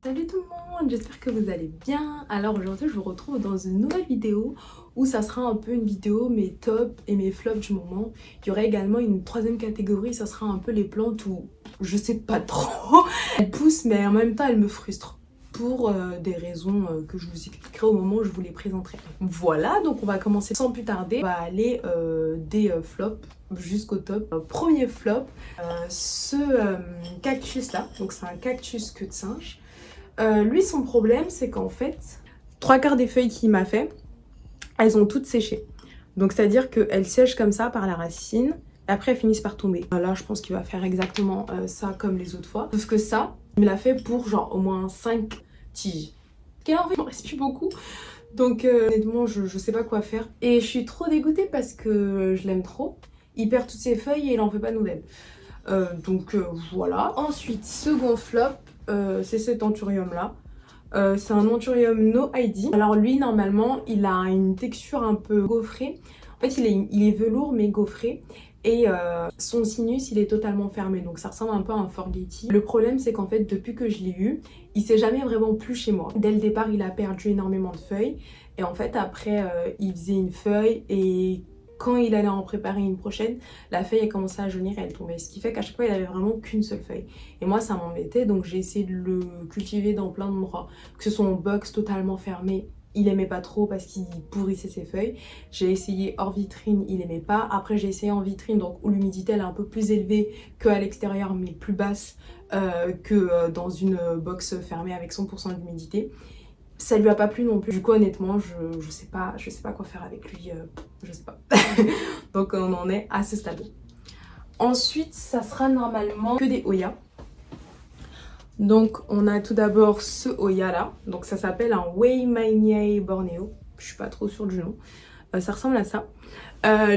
Salut tout le monde, j'espère que vous allez bien. Alors aujourd'hui je vous retrouve dans une nouvelle vidéo où ça sera un peu une vidéo mes tops et mes flops du moment. Il y aura également une troisième catégorie, ça sera un peu les plantes où je sais pas trop. Elles poussent mais en même temps elles me frustrent pour des raisons que je vous expliquerai au moment où je vous les présenterai. Voilà, donc on va commencer sans plus tarder. On va aller des flops jusqu'au top. Premier flop, ce cactus là, donc c'est un cactus queue de singe. Lui, son problème, c'est qu'en fait, trois quarts des feuilles qu'il m'a fait, elles ont toutes séché. Donc, c'est-à-dire qu'elles sèchent comme ça par la racine, et après elles finissent par tomber. Là, je pense qu'il va faire exactement ça comme les autres fois. Sauf que ça, il me l'a fait pour genre au moins 5 tiges. Quel en fait, il m'en reste plus beaucoup. Donc, honnêtement, je sais pas quoi faire. Et je suis trop dégoûtée parce que je l'aime trop. Il perd toutes ses feuilles et il en fait pas de nouvelles. Voilà. Ensuite, second flop, c'est cet anthurium là. C'est un anthurium no ID. Alors lui normalement il a une texture un peu gaufrée. En fait il est velours mais gaufré. Et son sinus il est totalement fermé, donc ça ressemble un peu à un Forgetti. Le problème c'est qu'en fait depuis que je l'ai eu, il s'est jamais vraiment plu chez moi. Dès le départ il a perdu énormément de feuilles. Et en fait après il faisait une feuille et quand il allait en préparer une prochaine, la feuille a commencé à jaunir et elle tombait. Ce qui fait qu'à chaque fois, il avait vraiment qu'une seule feuille. Et moi, ça m'embêtait, donc j'ai essayé de le cultiver dans plein d'endroits. Que ce soit en box totalement fermé, il aimait pas trop parce qu'il pourrissait ses feuilles. J'ai essayé hors vitrine, il aimait pas. Après, j'ai essayé en vitrine, donc où l'humidité elle est un peu plus élevée qu'à l'extérieur, mais plus basse que dans une box fermée avec 100% d'humidité. Ça lui a pas plu non plus. Du coup, honnêtement, je sais pas quoi faire avec lui. Je sais pas. Donc, on en est à ce stade. Ensuite, ça sera normalement que des Hoya. Donc, on a tout d'abord ce Hoya là. Donc, ça s'appelle un Weimania Borneo. Je suis pas trop sûre du nom. Ça ressemble à ça.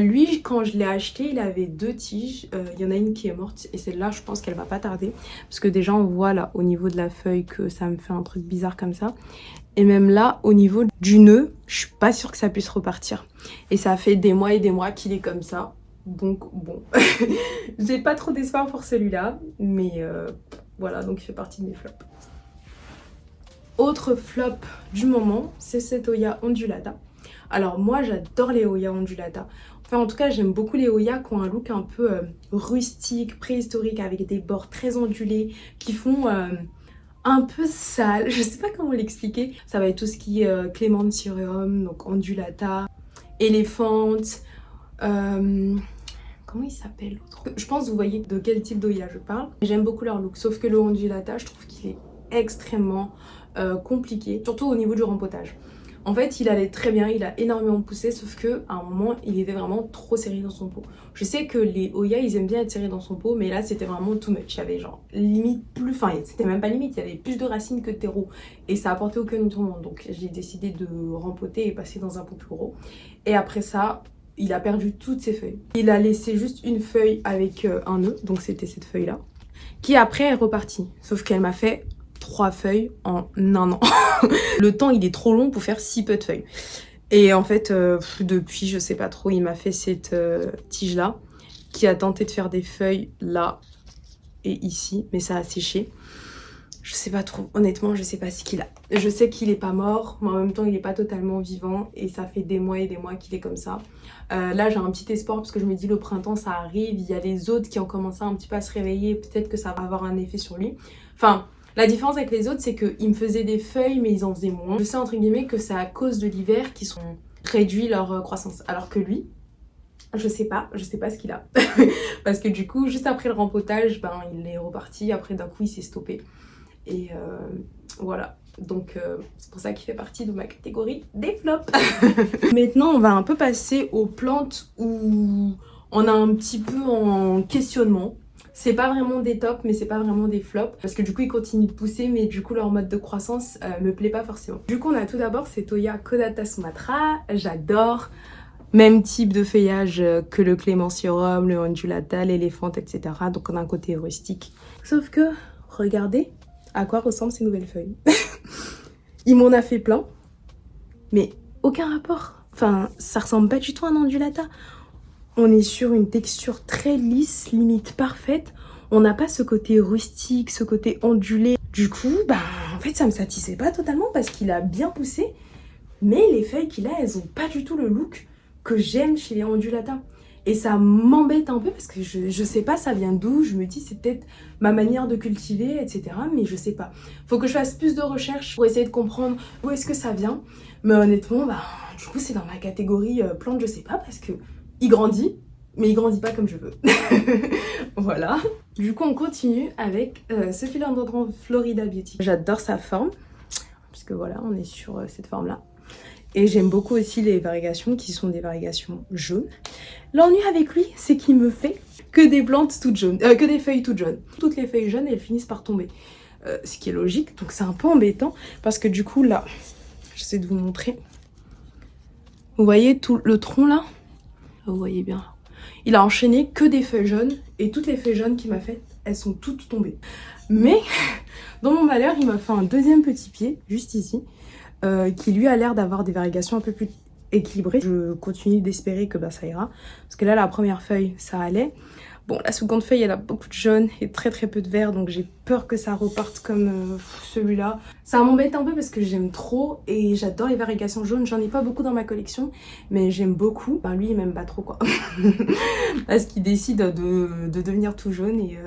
Lui, quand je l'ai acheté, il avait 2 tiges. Il y en a une qui est morte et celle-là, je pense qu'elle va pas tarder. Parce que déjà, on voit là, au niveau de la feuille, que ça me fait un truc bizarre comme ça. Et même là, au niveau du nœud, je suis pas sûre que ça puisse repartir. Et ça fait des mois et des mois qu'il est comme ça. Donc bon, j'ai pas trop d'espoir pour celui-là. Mais voilà, donc il fait partie de mes flops. Autre flop du moment, c'est cet Hoya ondulata. Alors moi, j'adore les Hoya ondulata. Enfin, en tout cas, j'aime beaucoup les Hoya qui ont un look un peu rustique, préhistorique, avec des bords très ondulés, qui font... un peu sale, je sais pas comment l'expliquer. Ça va être tout ce qui est Clémentirium, donc ondulata, éléphante, comment il s'appelle l'autre? Je pense que vous voyez de quel type d'Hoya je parle. J'aime beaucoup leur look, sauf que le ondulata, je trouve qu'il est extrêmement compliqué, surtout au niveau du rempotage. En fait, il allait très bien, il a énormément poussé, sauf que à un moment, il était vraiment trop serré dans son pot. Je sais que les Hoya, ils aiment bien être serrés dans son pot, mais là, c'était vraiment too much. Il y avait genre limite plus, enfin, c'était même pas limite, il y avait plus de racines que de terreau. Et ça apportait aucun tourment. Donc, j'ai décidé de rempoter et passer dans un pot plus gros. Et après ça, il a perdu toutes ses feuilles. Il a laissé juste une feuille avec un nœud, donc c'était cette feuille-là, qui après est repartie. Sauf qu'elle m'a fait 3 feuilles en un an. Le temps il est trop long pour faire si peu de feuilles. Et en fait depuis je sais pas trop, il m'a fait cette tige là qui a tenté de faire des feuilles là et ici, mais ça a séché. Je sais pas trop, honnêtement je sais pas ce qu'il a. Je sais qu'il est pas mort, mais en même temps il est pas totalement vivant et ça fait des mois et des mois qu'il est comme ça. Là j'ai un petit espoir parce que je me dis le printemps ça arrive, il y a les autres qui ont commencé un petit peu à se réveiller, peut-être que ça va avoir un effet sur lui. Enfin, la différence avec les autres, c'est qu'ils me faisaient des feuilles, mais ils en faisaient moins. Je sais entre guillemets que c'est à cause de l'hiver qu'ils ont réduit leur croissance. Alors que lui, je sais pas ce qu'il a. Parce que du coup, juste après le rempotage, ben, il est reparti. Après, d'un coup, il s'est stoppé. Et voilà. Donc, c'est pour ça qu'il fait partie de ma catégorie des flops. Maintenant, on va un peu passer aux plantes où on a un petit peu en questionnement. C'est pas vraiment des tops, mais c'est pas vraiment des flops. Parce que du coup, ils continuent de pousser, mais du coup, leur mode de croissance me plaît pas forcément. Du coup, on a tout d'abord cet Hoya Caudata Sumatra. J'adore. Même type de feuillage que le Clémentirium, le ondulata, l'éléphante, etc. Donc, on a un côté rustique. Sauf que, regardez à quoi ressemblent ces nouvelles feuilles. Il m'en a fait plein, mais aucun rapport. Enfin, ça ressemble pas du tout à un ondulata. On est sur une texture très lisse, limite parfaite. On n'a pas ce côté rustique, ce côté ondulé. Du coup, bah, en fait, ça me satisfait pas totalement parce qu'il a bien poussé, mais les feuilles qu'il a, elles ont pas du tout le look que j'aime chez les undulata. Et ça m'embête un peu parce que je sais pas ça vient d'où, je me dis c'est peut-être ma manière de cultiver, etc. Mais je sais pas. Faut que je fasse plus de recherches pour essayer de comprendre où est-ce que ça vient. Mais honnêtement, bah, du coup c'est dans ma catégorie plante, je sais pas, parce que il grandit, mais il grandit pas comme je veux. Voilà. Du coup on continue avec ce philodendron Florida Beauty. J'adore sa forme, puisque voilà, on est sur cette forme-là. Et j'aime beaucoup aussi les variegations qui sont des variegations jaunes. L'ennui avec lui, c'est qu'il me fait que des plantes toutes jaunes, que des feuilles toutes jaunes. Toutes les feuilles jaunes, elles finissent par tomber. Ce qui est logique, donc c'est un peu embêtant parce que du coup là, j'essaie de vous montrer. Vous voyez tout le tronc là? Vous voyez bien. Il a enchaîné que des feuilles jaunes et toutes les feuilles jaunes qu'il m'a faites, elles sont toutes tombées. Mais dans mon malheur, il m'a fait un deuxième petit pied, juste ici, qui lui a l'air d'avoir des variegations un peu plus équilibrées. Je continue d'espérer que bah, ça ira. Parce que là, la première feuille, ça allait. Bon, la seconde feuille, elle a beaucoup de jaune et très très peu de vert. Donc j'ai peur que ça reparte comme celui-là. Ça m'embête un peu parce que j'aime trop et j'adore les variegations jaunes. J'en ai pas beaucoup dans ma collection, mais j'aime beaucoup. Ben, lui, il m'aime pas trop quoi. Parce qu'il décide de devenir tout jaune et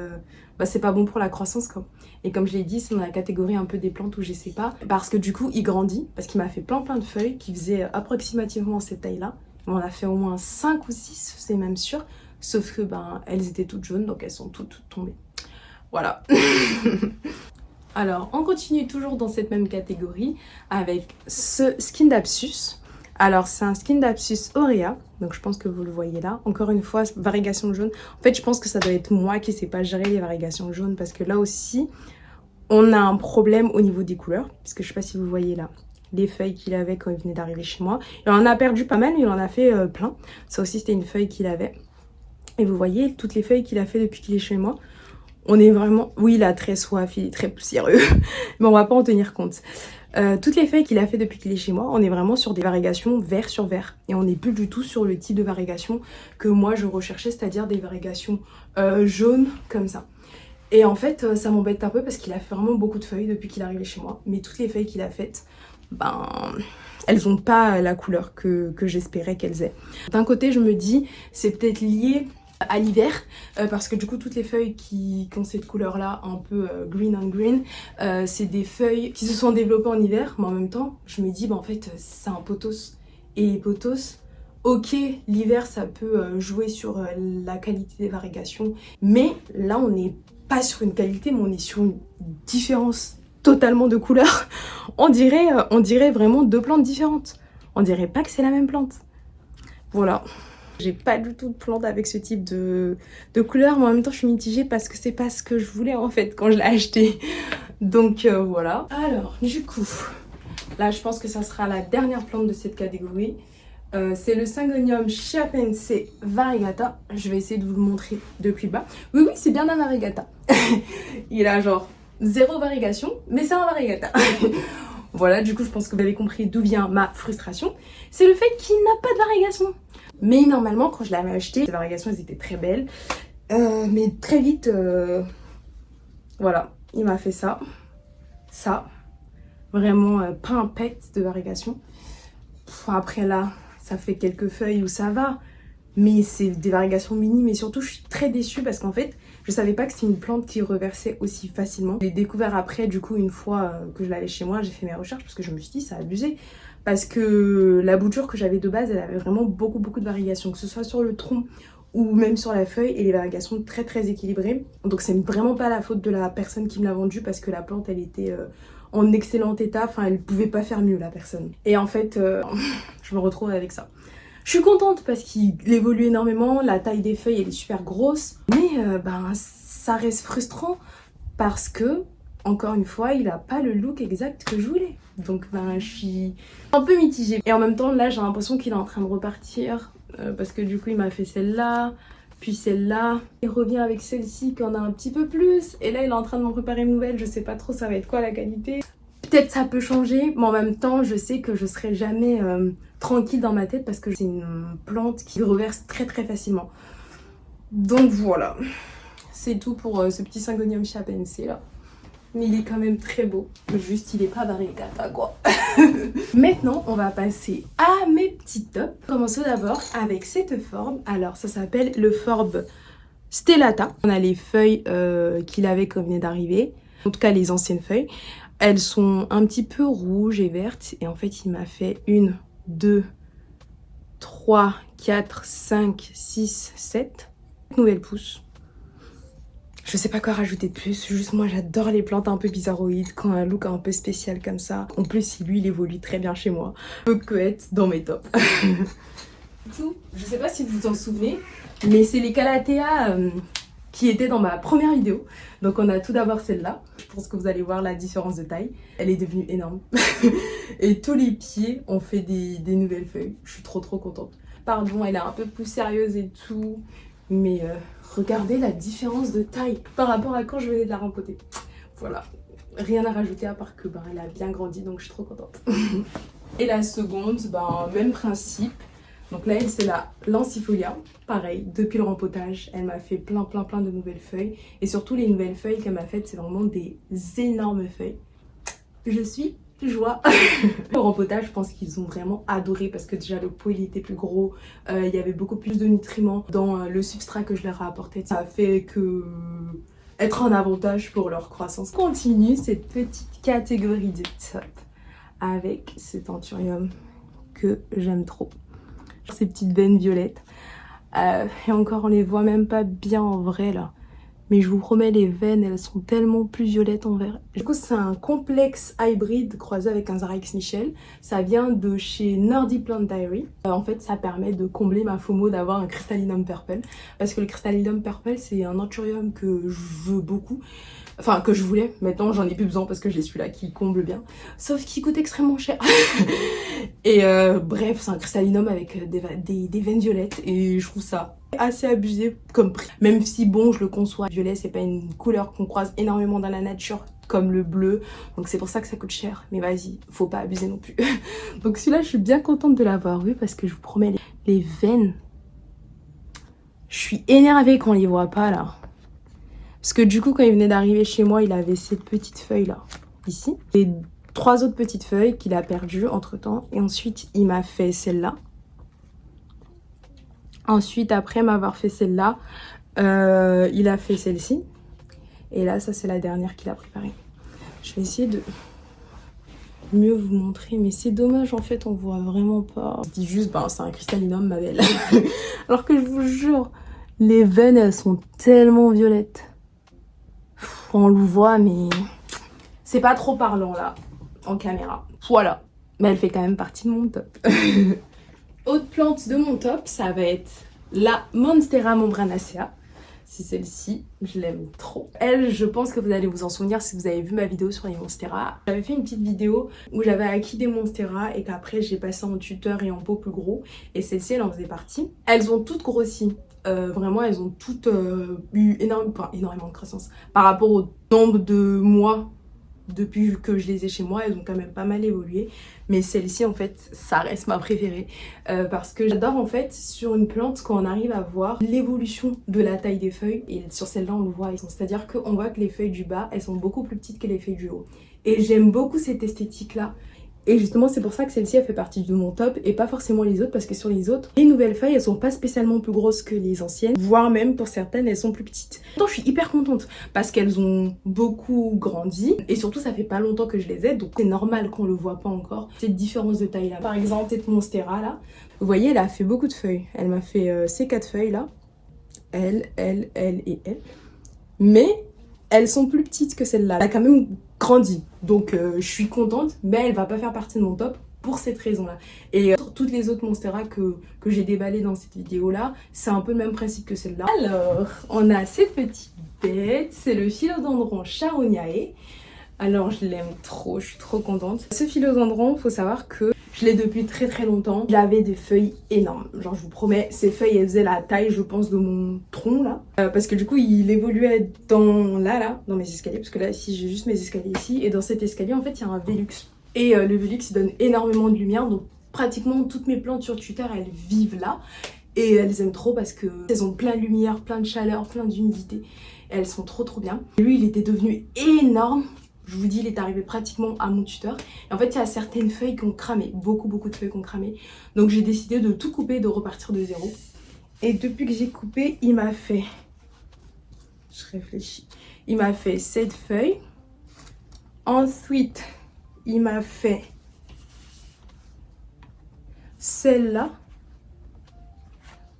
bah, c'est pas bon pour la croissance quoi. Et comme je l'ai dit, c'est dans la catégorie un peu des plantes où je sais pas. Parce que du coup, il grandit. Parce qu'il m'a fait plein de feuilles qui faisaient approximativement cette taille-là. On en a fait au moins 5 ou 6, c'est même sûr. Sauf que ben, elles étaient toutes jaunes, donc elles sont toutes tombées. Voilà. Alors, on continue toujours dans cette même catégorie avec ce Scindapsus. Alors, c'est un Scindapsus aurea. Donc, je pense que vous le voyez là. Encore une fois, variegation jaune. En fait, je pense que ça doit être moi qui ne sais pas gérer les variations jaunes. Parce que là aussi, on a un problème au niveau des couleurs. Parce que je ne sais pas si vous voyez là les feuilles qu'il avait quand il venait d'arriver chez moi. Il en a perdu pas mal, mais il en a fait plein. Ça aussi, c'était une feuille qu'il avait. Et vous voyez, toutes les feuilles qu'il a fait depuis qu'il est chez moi. On est vraiment... Oui, il a très soif, il est très poussiéreux. Mais on va pas en tenir compte. Toutes les feuilles qu'il a fait depuis qu'il est chez moi, on est vraiment sur des variégations vert sur vert. Et on n'est plus du tout sur le type de variégation que moi je recherchais, c'est-à-dire des variégations jaunes comme ça. Et en fait, ça m'embête un peu parce qu'il a fait vraiment beaucoup de feuilles depuis qu'il est arrivé chez moi. Mais toutes les feuilles qu'il a faites, ben... elles n'ont pas la couleur que j'espérais qu'elles aient. D'un côté, je me dis, c'est peut-être lié à l'hiver parce que du coup toutes les feuilles qui ont cette couleur là un peu green on green, c'est des feuilles qui se sont développées en hiver, mais en même temps je me dis bah en fait c'est un pothos et les pothos, ok l'hiver ça peut jouer sur la qualité des variégations, mais là on n'est pas sur une qualité mais on est sur une différence totalement de couleur. On dirait vraiment deux plantes différentes, on dirait pas que c'est la même plante. Voilà. J'ai pas du tout de plante avec ce type de couleur, mais en même temps je suis mitigée parce que c'est pas ce que je voulais en fait quand je l'ai acheté. Donc voilà. Alors du coup, là je pense que ça sera la dernière plante de cette catégorie. C'est le Syngonium chiapense variegata. Je vais essayer de vous le montrer depuis le bas. Oui, c'est bien un variegata. Il a genre zéro variegation, mais c'est un variegata. Voilà, du coup je pense que vous avez compris d'où vient ma frustration. C'est le fait qu'il n'a pas de variegation. Mais normalement, quand je l'avais acheté, les variégations, elles étaient très belles. Mais très vite, voilà, il m'a fait ça. Ça. Vraiment pas un pet de variégation. Après là, ça fait quelques feuilles où ça va. Mais c'est des variégations minimes. Et surtout, je suis très déçue parce qu'en fait, je savais pas que c'était une plante qui reversait aussi facilement. Je l'ai découvert après, du coup, une fois que je l'avais chez moi, j'ai fait mes recherches parce que je me suis dit, ça a abusé. Parce que la bouture que j'avais de base, elle avait vraiment beaucoup de variations, que ce soit sur le tronc ou même sur la feuille, et les variations très équilibrées. Donc c'est vraiment pas la faute de la personne qui me l'a vendue parce que la plante elle était en excellent état, enfin elle pouvait pas faire mieux la personne. Et en fait, je me retrouve avec ça. Je suis contente parce qu'il évolue énormément, la taille des feuilles elle est super grosse, mais ben, ça reste frustrant parce que, encore une fois, il a pas le look exact que je voulais. Donc ben, je suis un peu mitigée. Et en même temps, là, j'ai l'impression qu'il est en train de repartir. Parce que du coup, il m'a fait celle-là, puis celle-là. Il revient avec celle-ci qui en a un petit peu plus. Et là, il est en train de m'en préparer une nouvelle. Je sais pas trop ça va être quoi la qualité. Peut-être ça peut changer, mais en même temps, je sais que je serai jamais tranquille dans ma tête parce que c'est une plante qui reverse très facilement. Donc voilà. C'est tout pour ce petit Syngonium chiapense là. mais il est quand même très beau. Juste, il est pas variegata quoi. Maintenant, on va passer à mes petits tops. Commençons d'abord avec cette forme. Alors, ça s'appelle le forme Stellata. On a les feuilles qu'il avait quand il venait d'arriver. En tout cas, les anciennes feuilles. Elles sont un petit peu rouges et vertes. Et en fait, il m'a fait 1, 2, 3, 4, 5, 6, 7 nouvelles pousses. Je sais pas quoi rajouter de plus, juste moi j'adore les plantes un peu bizarroïdes, quand un look un peu spécial comme ça. En plus, si lui il évolue très bien chez moi, peut que être dans mes tops. Je sais pas si vous vous en souvenez, mais c'est les Calathea qui étaient dans ma première vidéo. Donc on a tout d'abord celle-là. Je pense que vous allez voir la différence de taille. Elle est devenue énorme. Et tous les pieds ont fait des nouvelles feuilles. Je suis trop contente. Pardon, elle est un peu plus sérieuse et tout, mais regardez la différence de taille par rapport à quand je venais de la rempoter. Voilà, rien à rajouter à part que elle a bien grandi, donc je suis trop contente. Et la seconde, même principe. Donc là, c'est la Lancifolia. Pareil, depuis le rempotage, elle m'a fait plein de nouvelles feuilles. Et surtout, les nouvelles feuilles qu'elle m'a faites, c'est vraiment des énormes feuilles. Je suis joie. Au rempotage, je pense qu'ils ont vraiment adoré parce que déjà le pot il était plus gros, il y avait beaucoup plus de nutriments dans le substrat que je leur ai apporté. Ça a fait que être un avantage pour leur croissance. Continue cette petite catégorie de top avec cet anthurium que j'aime trop. Ces petites veines violettes. Et encore, on les voit même pas bien en vrai là. Mais je vous promets, les veines, elles sont tellement plus violettes en vert. Du coup, c'est un complexe hybride croisé avec un Zara X Michel. Ça vient de chez Nerdy Plant Diary. En fait, ça permet de combler ma FOMO d'avoir un Crystallinum Purple. Parce que le Crystallinum Purple, c'est un anthurium que je veux beaucoup. Enfin, que je voulais. Maintenant, j'en ai plus besoin parce que j'ai celui-là qui comble bien. Sauf qu'il coûte extrêmement cher. Et bref, c'est un Crystallinum avec des veines violettes. Et je trouve ça assez abusé comme prix. Même si, bon, je le conçois. Violet, c'est pas une couleur qu'on croise énormément dans la nature comme le bleu. Donc c'est pour ça que ça coûte cher. Mais vas-y, faut pas abuser non plus. Donc celui-là, je suis bien contente de l'avoir vu parce que je vous promets, les veines... Je suis énervée quand on les voit pas, là. Parce que du coup, quand il venait d'arriver chez moi, il avait cette petite feuille-là, ici. Et 3 autres petites feuilles qu'il a perdues entre-temps. Et ensuite, il m'a fait celle-là. Ensuite, après m'avoir fait celle-là, il a fait celle-ci. Et là, ça, c'est la dernière qu'il a préparée. Je vais essayer de mieux vous montrer. Mais c'est dommage, en fait, on voit vraiment pas. Je dis juste, c'est un Crystallinum, ma belle. Alors que je vous jure, les veines, elles sont tellement violettes. On le voit, mais c'est pas trop parlant, là, en caméra. Voilà. Mais elle fait quand même partie de mon top. Autre plante de mon top, ça va être la Monstera membranacea. C'est celle-ci, je l'aime trop. Elle, je pense que vous allez vous en souvenir si vous avez vu ma vidéo sur les Monstera. J'avais fait une petite vidéo où j'avais acquis des Monstera et qu'après j'ai passé en tuteur et en pot plus gros. Et celle-ci, elle en faisait partie. Elles ont toutes grossi. Vraiment, elles ont toutes eu énormément de croissance. Par rapport au nombre de mois depuis que je les ai chez moi, elles ont quand même pas mal évolué. Mais celle-ci, en fait, ça reste ma préférée. Parce que j'adore, en fait, sur une plante, quand on arrive à voir l'évolution de la taille des feuilles. Et sur celle-là, on le voit. C'est-à-dire qu'on voit que les feuilles du bas, elles sont beaucoup plus petites que les feuilles du haut. Et j'aime beaucoup cette esthétique-là. Et justement, c'est pour ça que celle-ci, elle fait partie de mon top et pas forcément les autres, parce que sur les autres, les nouvelles feuilles, elles sont pas spécialement plus grosses que les anciennes, voire même pour certaines, elles sont plus petites. Donc, je suis hyper contente parce qu'elles ont beaucoup grandi et surtout, ça fait pas longtemps que je les ai, donc c'est normal qu'on le voit pas encore, cette différence de taille là. Par exemple, cette Monstera là, vous voyez, elle a fait beaucoup de feuilles. Elle m'a fait ces 4 feuilles là, elle et elle. Mais elles sont plus petites que celle-là. Elle a quand même grandi. Donc je suis contente, mais elle va pas faire partie de mon top pour cette raison-là. Et toutes les autres Monstera que j'ai déballées dans cette vidéo-là, c'est un peu le même principe que celle-là. Alors, on a cette petite bête, c'est le Philodendron Charoniae. Alors, je l'aime trop, je suis trop contente. Ce philodendron, faut savoir que je l'ai depuis très longtemps. Il avait des feuilles énormes. Genre, je vous promets, ces feuilles, elles faisaient la taille, je pense, de mon tronc, là. Parce que du coup, il évoluait dans mes escaliers. Parce que là, ici, j'ai juste mes escaliers ici. Et dans cet escalier, en fait, il y a un Velux. Et le Velux, il donne énormément de lumière. Donc, pratiquement toutes mes plantes sur Twitter, elles vivent là. Et elles aiment trop parce qu'elles ont plein de lumière, plein de chaleur, plein d'humidité. Elles sont trop bien. Et lui, il était devenu énorme. Je vous dis, il est arrivé pratiquement à mon tuteur. Et en fait, il y a certaines feuilles qui ont cramé, beaucoup de feuilles qui ont cramé. Donc j'ai décidé de tout couper et de repartir de zéro. Et depuis que j'ai coupé, il m'a fait... Je réfléchis. Il m'a fait cette feuille. Ensuite, il m'a fait celle-là.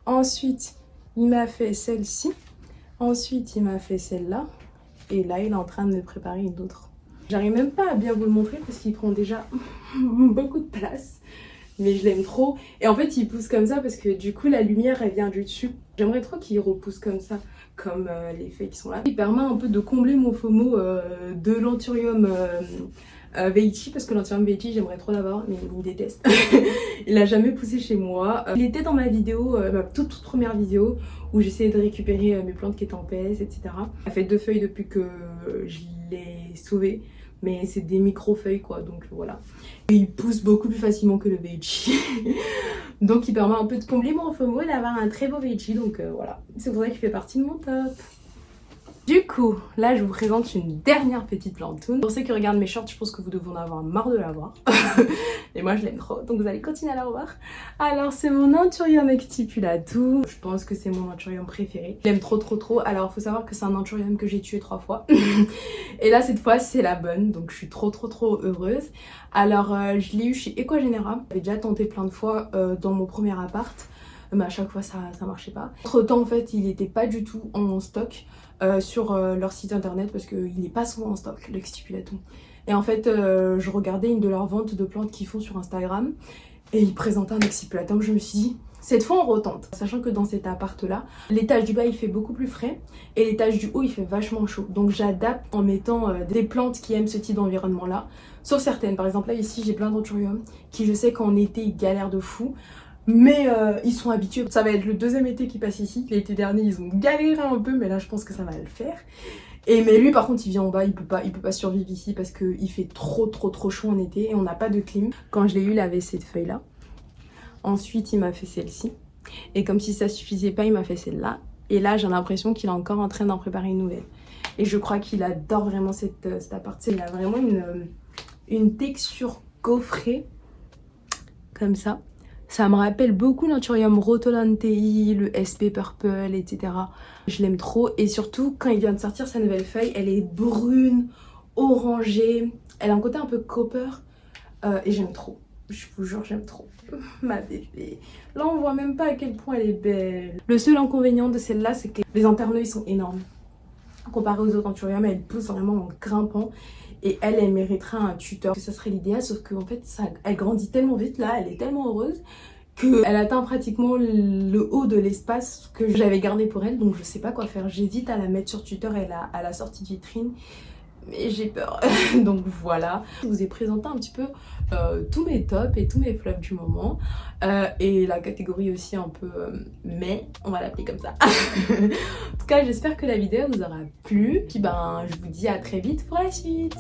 Ensuite, il m'a fait celle-ci. Ensuite, il m'a fait celle-là. Et là, il est en train de me préparer une autre. J'arrive même pas à bien vous le montrer parce qu'il prend déjà beaucoup de place. Mais je l'aime trop. Et en fait, il pousse comme ça parce que du coup, la lumière, elle vient du dessus. J'aimerais trop qu'il repousse comme ça, comme les feuilles qui sont là. Il permet un peu de combler mon FOMO de l'Anthurium Veitchi, parce que l'Anthurium Veitchi, j'aimerais trop l'avoir, mais il me déteste. Il a jamais poussé chez moi. Il était dans ma vidéo, ma toute première vidéo, où j'essayais de récupérer mes plantes qui étaient en PS, etc. Ça fait 2 feuilles depuis que je l'ai sauvé. Mais c'est des micro-feuilles quoi, donc voilà. Et il pousse beaucoup plus facilement que le Veitchi. Donc il permet un peu de combler mon FOMO et d'avoir un très beau Veitchi, donc voilà. C'est pour ça qu'il fait partie de mon top. Du coup, là je vous présente une dernière petite plantoune. Pour ceux qui regardent mes shorts, je pense que vous devez en avoir marre de la voir. Et moi je l'aime trop, donc vous allez continuer à la revoir. Alors c'est mon Anthurium extipulatum. Je pense que c'est mon Anthurium préféré. Je l'aime trop. Alors il faut savoir que c'est un Anthurium que j'ai tué 3 fois. Et là cette fois c'est la bonne, donc je suis trop heureuse. Alors je l'ai eu chez Equagenera. J'avais déjà tenté plein de fois dans mon premier appart. Mais à chaque fois ça marchait pas. Entre temps en fait il était pas du tout en stock sur leur site internet parce qu'il n'est pas souvent en stock l'extipulatum. Et en fait je regardais une de leurs ventes de plantes qu'ils font sur Instagram et ils présentaient un extipulatum. Je me suis dit cette fois on retente, sachant que dans cet appart là l'étage du bas il fait beaucoup plus frais et l'étage du haut il fait vachement chaud, donc j'adapte en mettant des plantes qui aiment ce type d'environnement là, sauf certaines. Par exemple là ici j'ai plein d'anthurium qui je sais qu'en été ils galèrent de fou. Mais ils sont habitués. Ça va être le 2e été qui passe ici. L'été dernier ils ont galéré un peu, mais là je pense que ça va le faire. Mais lui par contre il vient en bas, il peut pas survivre ici parce qu'il fait trop chaud en été et on n'a pas de clim. Quand je l'ai eu il avait cette feuille là. Ensuite il m'a fait celle-ci. Et comme si ça suffisait pas il m'a fait celle-là. Et là j'ai l'impression qu'il est encore en train d'en préparer une nouvelle. Et je crois qu'il adore vraiment cet appart. Il a vraiment une texture gaufrée comme ça. Ça me rappelle beaucoup l'Anthurium rotolantei, le SP Purple, etc. Je l'aime trop. Et surtout, quand il vient de sortir sa nouvelle feuille, elle est brune, orangée. Elle a un côté un peu copper. Et j'aime trop. Je vous jure, j'aime trop. Ma bébé. Là, on voit même pas à quel point elle est belle. Le seul inconvénient de celle-là, c'est que les interneux, ils sont énormes. Comparé aux autres Anthurium, elle pousse vraiment en grimpant. Et elle mériterait un tuteur. Ça serait l'idéal, sauf qu'en fait, elle grandit tellement vite là, elle est tellement heureuse qu'elle atteint pratiquement le haut de l'espace que j'avais gardé pour elle. Donc je sais pas quoi faire. J'hésite à la mettre sur tuteur et à la sortie de vitrine. Mais j'ai peur. Donc voilà. Je vous ai présenté un petit peu tous mes tops et tous mes flops du moment. Et la catégorie aussi un peu mais, on va l'appeler comme ça. En tout cas, j'espère que la vidéo vous aura plu. Puis ben, je vous dis à très vite pour la suite.